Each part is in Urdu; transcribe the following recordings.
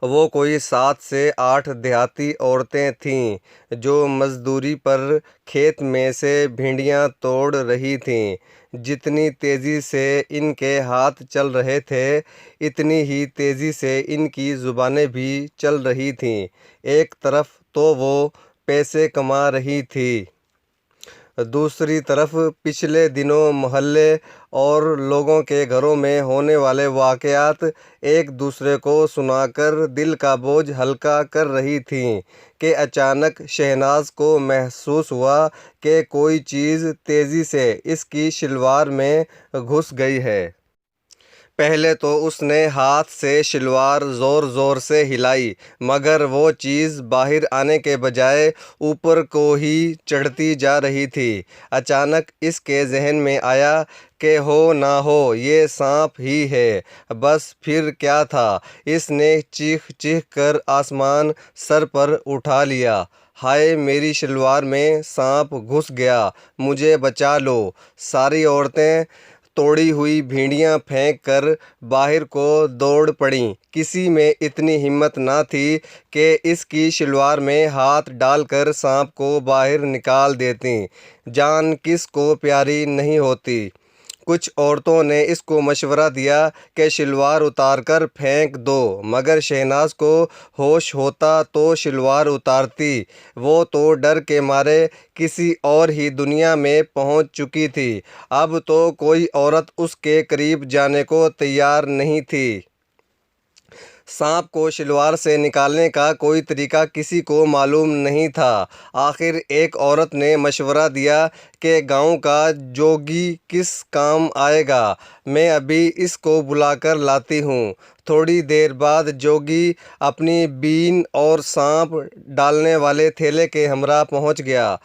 وہ کوئی 7 سے 8 دیہاتی عورتیں تھیں جو مزدوری پر کھیت میں سے بھنڈیاں توڑ رہی تھیں۔ جتنی تیزی سے ان کے ہاتھ چل رہے تھے اتنی ہی تیزی سے ان کی زبانیں بھی چل رہی تھیں۔ ایک طرف تو وہ پیسے کما رہی تھی، دوسری طرف پچھلے دنوں محلے اور لوگوں کے گھروں میں ہونے والے واقعات ایک دوسرے کو سنا کر دل کا بوجھ ہلکا کر رہی تھیں کہ اچانک شہناز کو محسوس ہوا کہ کوئی چیز تیزی سے اس کی شلوار میں گھس گئی ہے۔ پہلے تو اس نے ہاتھ سے شلوار زور زور سے ہلائی مگر وہ چیز باہر آنے کے بجائے اوپر کو ہی چڑھتی جا رہی تھی۔ اچانک اس کے ذہن میں آیا کہ ہو نہ ہو یہ سانپ ہی ہے۔ بس پھر کیا تھا، اس نے چیخ چیخ کر آسمان سر پر اٹھا لیا، ہائے میری شلوار میں سانپ گھس گیا، مجھے بچا لو۔ ساری عورتیں توڑی ہوئی بھنڈیاں پھینک کر باہر کو دوڑ پڑیں۔ کسی میں اتنی ہمت نہ تھی کہ اس کی شلوار میں ہاتھ ڈال کر سانپ کو باہر نکال دیتیں۔ جان کس کو پیاری نہیں ہوتی۔ کچھ عورتوں نے اس کو مشورہ دیا کہ شلوار اتار کر پھینک دو، مگر شہناز کو ہوش ہوتا تو شلوار اتارتی۔ وہ تو ڈر کے مارے کسی اور ہی دنیا میں پہنچ چکی تھی۔ اب تو کوئی عورت اس کے قریب جانے کو تیار نہیں تھی۔ سانپ کو شلوار سے نکالنے کا کوئی طریقہ کسی کو معلوم نہیں تھا۔ آخر ایک عورت نے مشورہ دیا کہ گاؤں کا جوگی کس کام آئے گا، میں ابھی اس کو بلا کر لاتی ہوں۔ تھوڑی دیر بعد جوگی اپنی بین اور سانپ ڈالنے والے تھیلے کے ہمراہ پہنچ گیا۔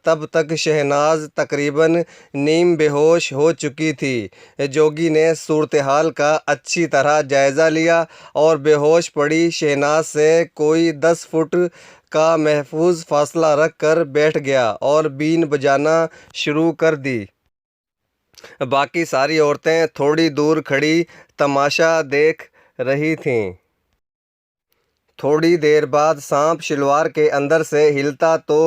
تب تک شہناز تقریباً نیم بے ہوش ہو چکی تھی۔ جوگی نے صورتحال کا اچھی طرح جائزہ لیا اور بے ہوش پڑی شہناز سے کوئی 10 فٹ کا محفوظ فاصلہ رکھ کر بیٹھ گیا اور بین بجانا شروع کر دی۔ باقی ساری عورتیں تھوڑی دور کھڑی تماشا دیکھ رہی تھیں۔ تھوڑی دیر بعد سانپ شلوار کے اندر سے ہلتا تو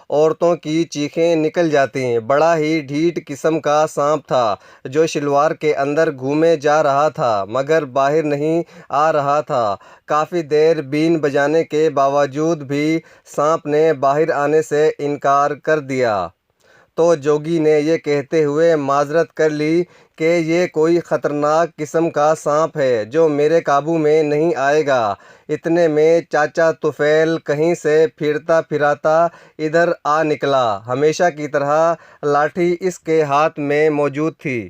عورتوں کی چیخیں نکل جاتیں۔ بڑا ہی ڈھیٹ قسم کا سانپ تھا جو شلوار کے اندر گھومے جا رہا تھا مگر باہر نہیں آ رہا تھا۔ کافی دیر بین بجانے کے باوجود بھی سانپ نے باہر آنے سے انکار کر دیا تو جوگی نے یہ کہتے ہوئے معذرت کر لی کہ یہ کوئی خطرناک قسم کا سانپ ہے جو میرے قابو میں نہیں آئے گا۔ اتنے میں چاچا طفیل کہیں سے پھرتا پھراتا ادھر آ نکلا۔ ہمیشہ کی طرح لاٹھی اس کے ہاتھ میں موجود تھی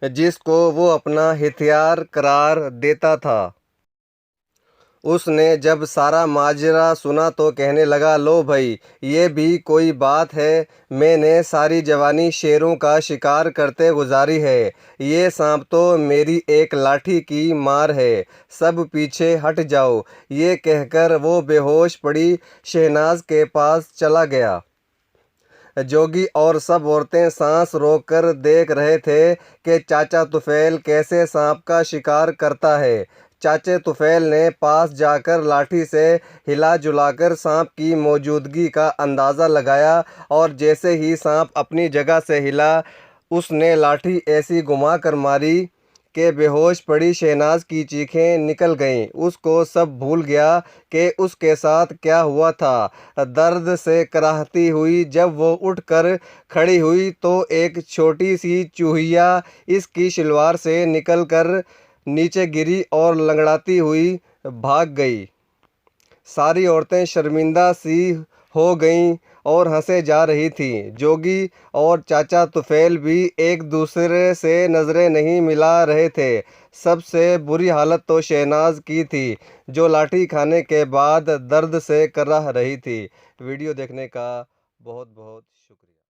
جس کو وہ اپنا ہتھیار قرار دیتا تھا۔ اس نے جب سارا ماجرا سنا تو کہنے لگا، لو بھائی یہ بھی کوئی بات ہے، میں نے ساری جوانی شیروں کا شکار کرتے گزاری ہے، یہ سانپ تو میری ایک لاٹھی کی مار ہے، سب پیچھے ہٹ جاؤ۔ یہ کہہ کر وہ بے ہوش پڑی شہناز کے پاس چلا گیا۔ جوگی اور سب عورتیں سانس روک کر دیکھ رہے تھے کہ چاچا طفیل کیسے سانپ کا شکار کرتا ہے۔ چاچے طفیل نے پاس جا کر لاٹھی سے ہلا جلا کر سانپ کی موجودگی کا اندازہ لگایا اور جیسے ہی سانپ اپنی جگہ سے ہلا اس نے لاٹھی ایسی گھما کر ماری کہ بے ہوش پڑی شہناز کی چیخیں نکل گئیں۔ اس کو سب بھول گیا کہ اس کے ساتھ کیا ہوا تھا۔ درد سے کراہتی ہوئی جب وہ اٹھ کر کھڑی ہوئی تو ایک چھوٹی سی چوہیا اس کی شلوار سے نکل کر نیچے گری اور لنگڑاتی ہوئی بھاگ گئی۔ ساری عورتیں شرمندہ سی ہو گئیں اور ہنسے جا رہی تھیں۔ جوگی اور چاچا طفیل بھی ایک دوسرے سے نظریں نہیں ملا رہے تھے۔ سب سے بری حالت تو شہناز کی تھی جو لاٹھی کھانے کے بعد درد سے کر رہی تھی۔ ویڈیو دیکھنے کا بہت بہت